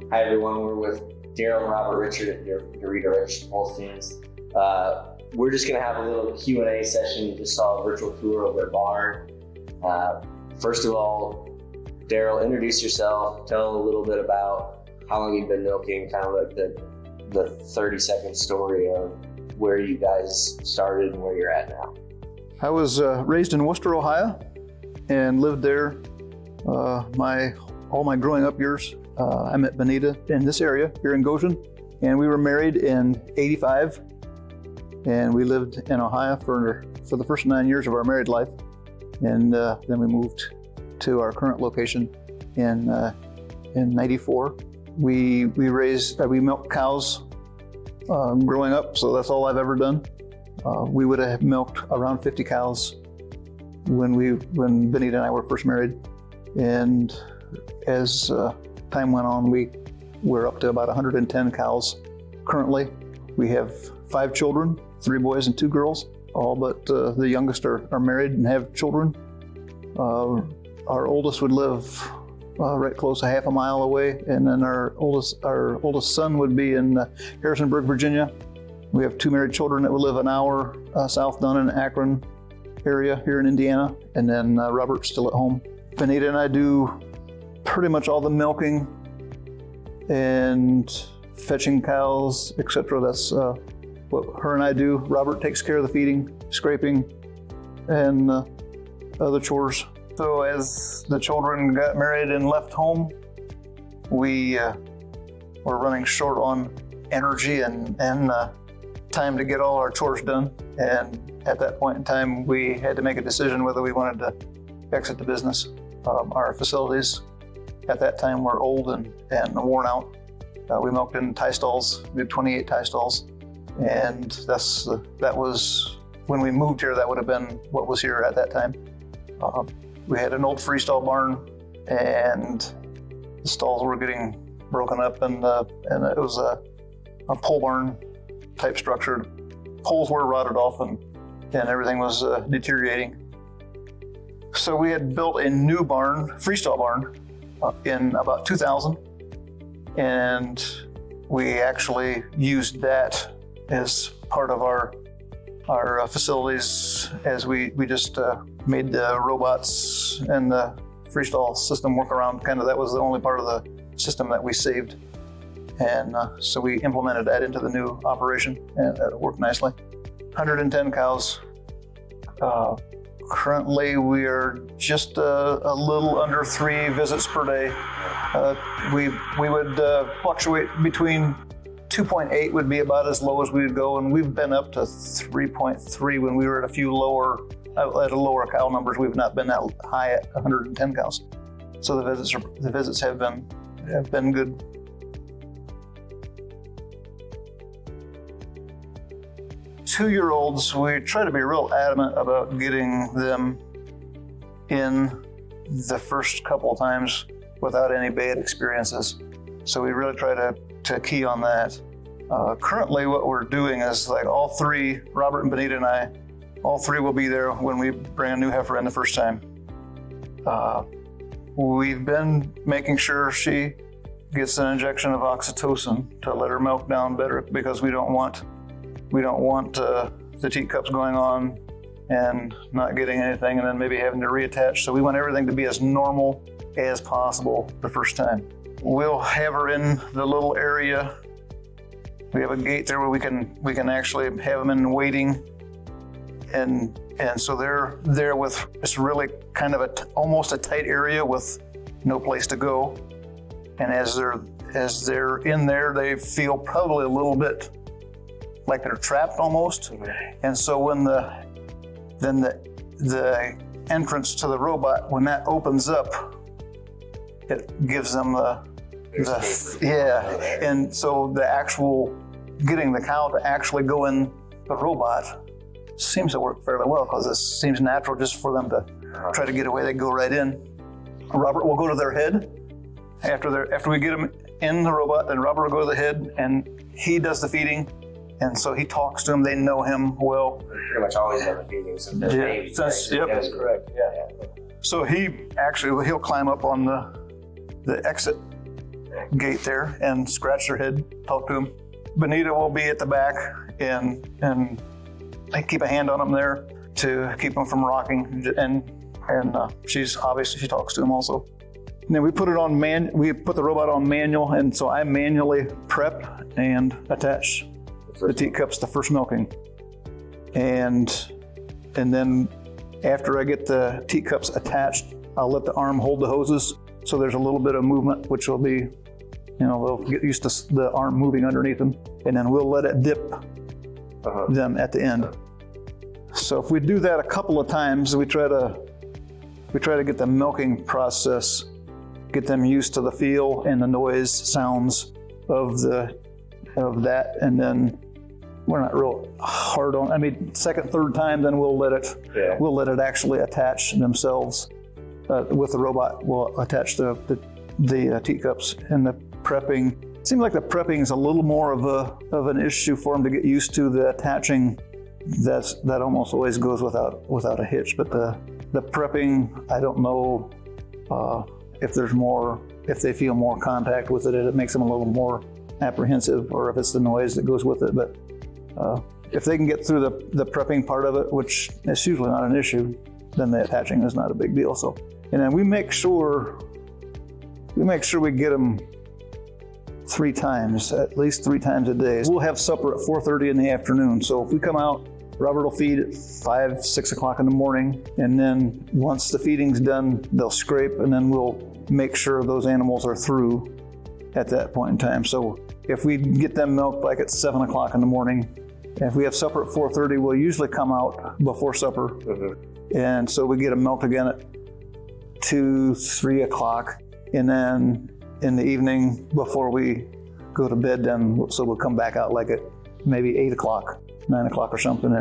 Hi everyone, we're with Daryl and Robert Richard at Darita Holsteins. We're just going to have a little Q&A session. You just saw a virtual tour of their barn. First of all, Daryl, introduce yourself. Tell a little bit about how long you've been milking, kind of like the 30-second story of where you guys started and where you're at now. I was raised in Worcester, Ohio, and lived there all my growing up years. I met Benita in this area here in Goshen, and we were married in '85, and we lived in Ohio for the first 9 years of our married life, and then we moved to our current location in '94. We milked cows growing up, so that's all I've ever done. We would have milked around 50 cows when Benita and I were first married, and as time went on, we're up to about 110 cows currently. We have 5 children, 3 boys and 2 girls, all but the youngest are married and have children. Our oldest would live right close to half a mile away, and then our oldest son would be in Harrisonburg, Virginia. We have 2 married children that would live an hour south down in Akron area here in Indiana, and then Robert's still at home. Benita and I do pretty much all the milking and fetching cows, etc. That's what her and I do. Robert takes care of the feeding, scraping, and other chores. So as the children got married and left home, we were running short on energy and time to get all our chores done. And at that point in time, we had to make a decision whether we wanted to exit the business. Our facilities at that time were old and worn out. We milked in tie stalls. We had 28 tie stalls, and that was when we moved here. That would have been what was here at that time. We had an old freestall barn, and the stalls were getting broken up, and it was a pole barn type structure. Poles were rotted off, and everything was deteriorating. So we had built a new barn, freestall barn, in about 2000, and we actually used that as part of our facilities as we just made the robots and the freestall system work around. Kind of that was the only part of the system that we saved, and so we implemented that into the new operation, and it worked nicely. 110 cows. Currently, we are just a little under 3 visits per day. We would fluctuate between 2.8 would be about as low as we would go, and we've been up to 3.3 when we were at a lower cow numbers. We've not been that high at 110 cows. So the visits have been good. Two-year-olds, we try to be real adamant about getting them in the first couple of times without any bad experiences. So we really try to key on that. Currently what we're doing is like all 3, Robert and Benita and I, all 3 will be there when we bring a new heifer in the first time. We've been making sure she gets an injection of oxytocin to let her milk down better, because we don't want the teacups going on and not getting anything and then maybe having to reattach. So we want everything to be as normal as possible the first time. We'll have her in the little area. We have a gate there where we can actually have them in waiting, and so they're there with it's really kind of almost a tight area with no place to go. And as they're in there, they feel probably a little bit like they're trapped almost. And so when the entrance to the robot, when that opens up, it gives them and so the actual getting the cow to actually go in the robot seems to work fairly well, because it seems natural just for them to try to get away. They go right in. Robert will go to their head after we get them in the robot. Then Robert will go to the head, and he does the feeding. And so he talks to them. They know him well. Pretty much always have a feeding since they're babies. Yep, that's correct. Yeah. So he'll climb up on the exit gate there and scratch their head, talk to them. Bonita will be at the back and I keep a hand on them there to keep them from rocking, and she's obviously, she talks to them also. And then we put it on we put the robot on manual, and so I manually prep and attach the teacups to first milking. And then after I get the teacups attached, I'll let the arm hold the hoses, so there's a little bit of movement, which will be, they'll get used to the arm moving underneath them, and then we'll let it dip them at the end. So if we do that a couple of times, we try to get the milking process, get them used to the feel and the noise sounds of that, and then we're not real hard on. Second, third time, then we'll let it actually attach themselves with the robot. We'll attach the teacups, and the prepping. It seems like the prepping is a little more of an issue for them to get used to. The attaching, that almost always goes without a hitch. But the prepping, I don't know if they feel more contact with it, it makes them a little more apprehensive, or if it's the noise that goes with it. But if they can get through the prepping part of it, which is usually not an issue, then the attaching is not a big deal. So, and then we make sure we get them 3 times, at least 3 times a day. We'll have supper at 4:30 in the afternoon. So if we come out, Robert will feed at 5, 6 o'clock in the morning, and then once the feeding's done, they'll scrape, and then we'll make sure those animals are through at that point in time. So if we get them milked like at 7 o'clock in the morning, if we have supper at 4:30, we'll usually come out before supper. And so we get them milked again at 2, 3 o'clock, and then in the evening before we go to bed, so we'll come back out like at maybe 8 o'clock, 9 o'clock or something,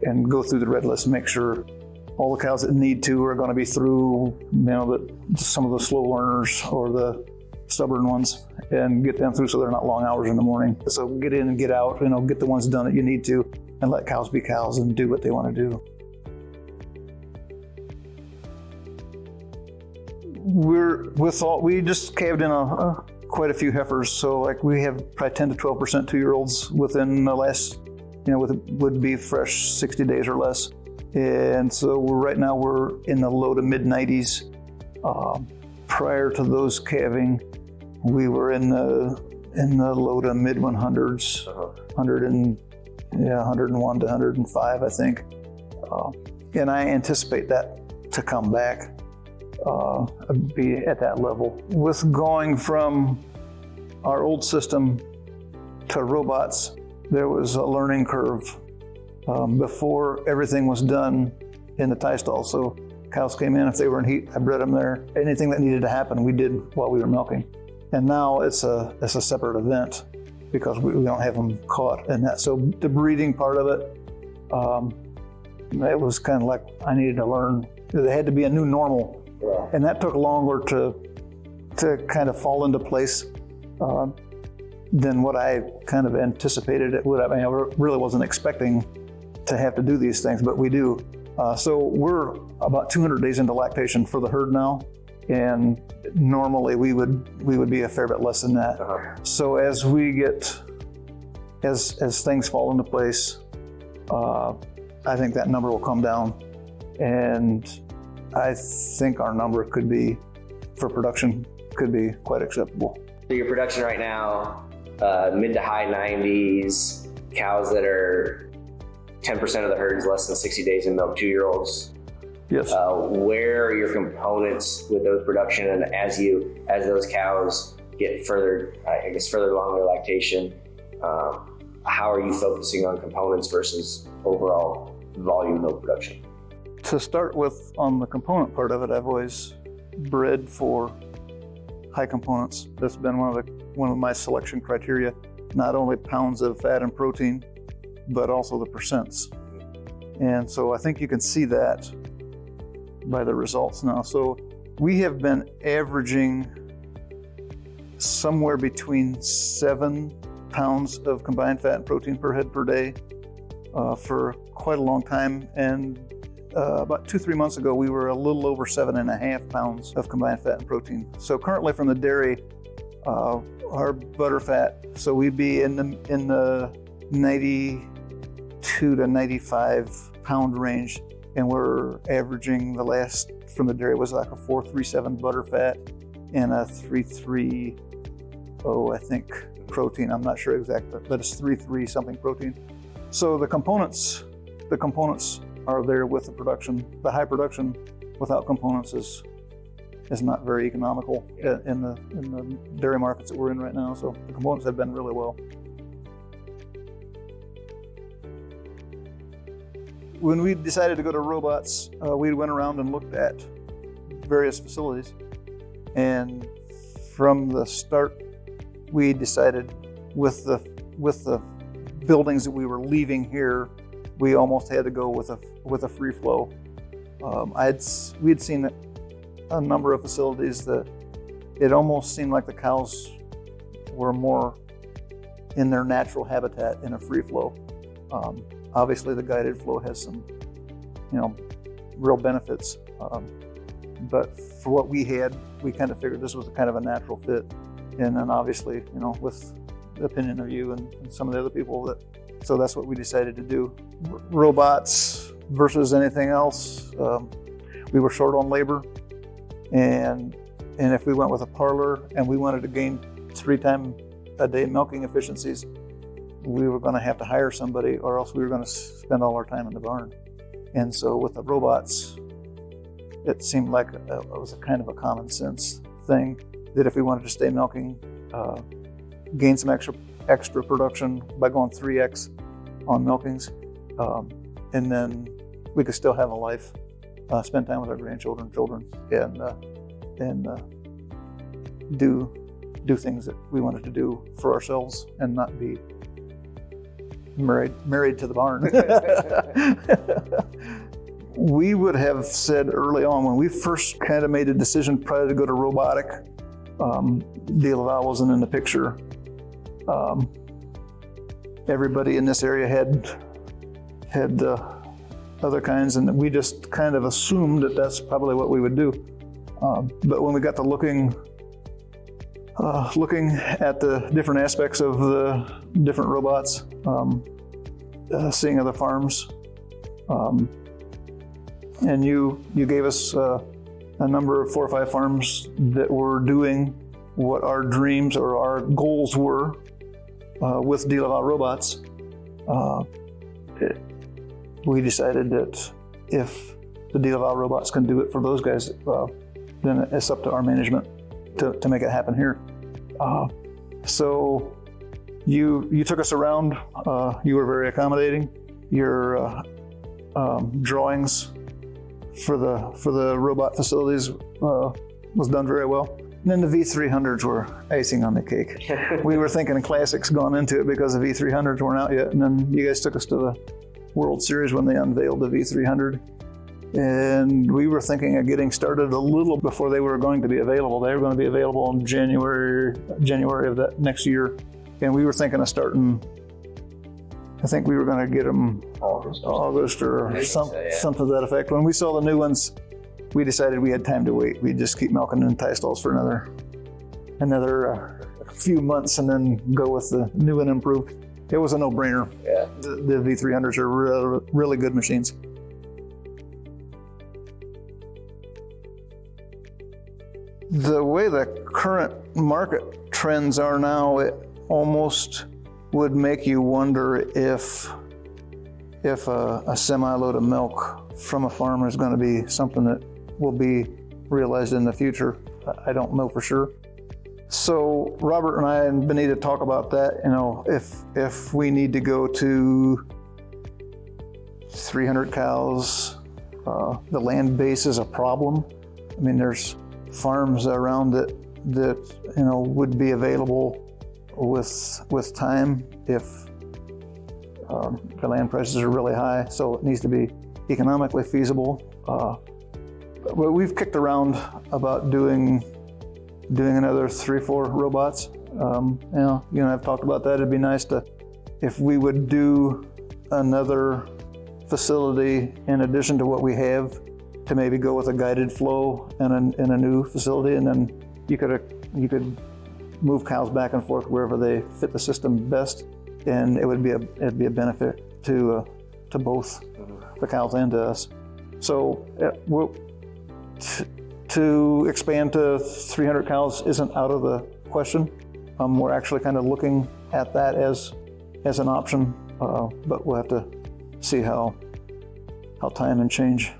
and go through the red list and make sure all the cows that need to are going to be through, some of the slow learners or the stubborn ones, and get them through so they're not long hours in the morning. So get in and get out, get the ones done that you need to, and let cows be cows and do what they want to do. We just calved in quite a few heifers, so like we have probably 10 to 12% 2-year-olds within the last, would be fresh 60 days or less. And so right now we're in the low to mid 90s. Prior to those calving, we were in the low to mid 100s, 101 to 105, I think. And I anticipate that to come back. Be at that level. With going from our old system to robots, there was a learning curve before everything was done in the tie stall. So cows came in, if they were in heat, I bred them there. Anything that needed to happen, we did while we were milking. And now it's a separate event because we don't have them caught in that. So the breeding part of it, it was kind of like I needed to learn. There had to be a new normal. Yeah. And that took longer to kind of fall into place than what I kind of anticipated it would. I really wasn't expecting to have to do these things, but we do. So we're about 200 days into lactation for the herd now, and normally we would be a fair bit less than that. So as things fall into place, I think that number will come down, and I think our number for production could be quite acceptable. So your production right now, mid to high 90s, cows that are 10% of the herd is less than 60 days in milk, 2-year-olds. Yes. Where are your components with those production, and as those cows get further along their lactation, how are you focusing on components versus overall volume milk production? To start with, on the component part of it, I've always bred for high components. That's been one of my selection criteria, not only pounds of fat and protein, but also the percents. And so I think you can see that by the results now. So we have been averaging somewhere between 7 pounds of combined fat and protein per head per day for quite a long time. And about 2-3 months ago, we were a little over 7.5 pounds of combined fat and protein. So currently from the dairy, Our butter fat, so we'd be in the 92 to 95 pound range, and we're averaging the last from the dairy was like a 437 butter fat and a 330, I think, protein. I'm not sure exactly, but it's 330 something protein. So the components are there with the production. The high production without components is not very economical in the dairy markets that we're in right now. So the components have been really well. When we decided to go to robots, we went around and looked at various facilities, and from the start, we decided with the buildings that we were leaving here, we almost had to go with a free flow. We had seen a number of facilities that it almost seemed like the cows were more in their natural habitat in a free flow. Obviously, the guided flow has some, real benefits. But for what we had, we kind of figured this was kind of a natural fit. And then obviously, with the opinion of you and some of the other people, so that's what we decided to do. Robots versus anything else, we were short on labor. And if we went with a parlor and we wanted to gain 3 times a day milking efficiencies, we were going to have to hire somebody, or else we were going to spend all our time in the barn. And so with the robots, it seemed like it was a kind of a common sense thing that if we wanted to stay milking, gain some extra production by going 3x on milkings, and then we could still have a life, spend time with our grandchildren, children, and do things that we wanted to do for ourselves and not be married to the barn. We would have said early on when we first kind of made a decision probably to go to robotic, DeLaval wasn't in the picture. Everybody in this area had other kinds, and we just kind of assumed that that's probably what we would do. But when we got to looking at the different aspects of the different robots, seeing other farms, and you gave us a number of 4 or 5 farms that were doing what our dreams or our goals were with DeLaval robots. We decided that if the DeLaval robots can do it for those guys, then it's up to our management to make it happen here. So you took us around. You were very accommodating. Your drawings for the robot facilities was done very well. And then the V300s were icing on the cake. We were thinking of classics going into it because the V300s weren't out yet. And then you guys took us to the World Series when they unveiled the V300. And we were thinking of getting started a little before they were going to be available. They were going to be available in January of that next year. And we were thinking of starting, I think we were going to get them August or something to that effect. When we saw the new ones, we decided we had time to wait. We'd just keep milking in tie stalls for another few months and then go with the new and improved. It was a no-brainer. Yeah. The V300s are really, really good machines. The way the current market trends are now, it almost would make you wonder if a semi-load of milk from a farmer is going to be something that will be realized in the future. I don't know for sure. So Robert and I and Benita talk about that. If we need to go to 300 cows, the land base is a problem. I mean, there's farms around that would be available with time if the land prices are really high. So it needs to be economically feasible. But we've kicked around about doing another 3-4 robots. I've talked about that. It'd be nice if we would do another facility in addition to what we have, to maybe go with a guided flow and a new facility, and then you could move cows back and forth wherever they fit the system best, and it'd be a benefit to both the cows and to us. So to expand to 300 cows isn't out of the question. We're actually kind of looking at that as an option, but we'll have to see how time and change